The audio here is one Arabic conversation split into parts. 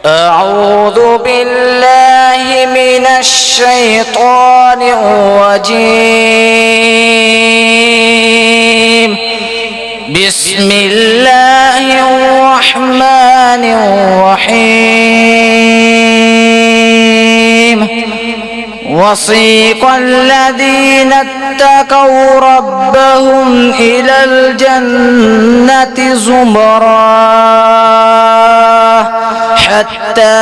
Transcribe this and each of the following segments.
أعوذ بالله من الشيطان الرجيم. بسم الله الرحمن الرحيم. وسيق الذين اتقوا ربهم إلى الجنة زمرا حتى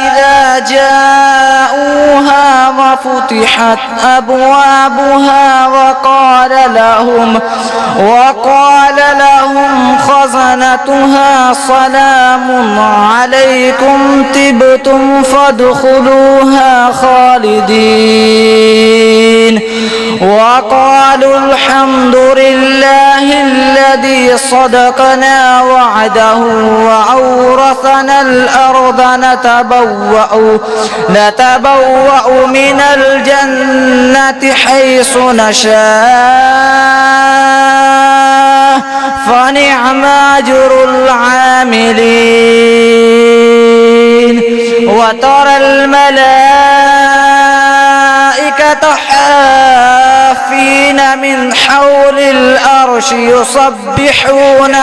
إذا جاءوها وفتحت أبوابها وقال لهم خزنتها سلام عليكم طبتم فادخلوها خالدين وقالوا الحمد لله الذي صدقنا وعده وأورثنا الأرض نتبوأ من الجنة حيث نشاء فنعم أجر العاملين. وترى الملائكة حافين من حول العرش يسبحون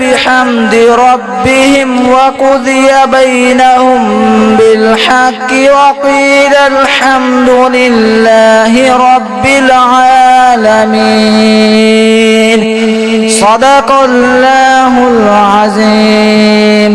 بحمد ربهم وقضي بينهم بالحق وقيل الحمد لله رب العالمين. صدق الله العظيم.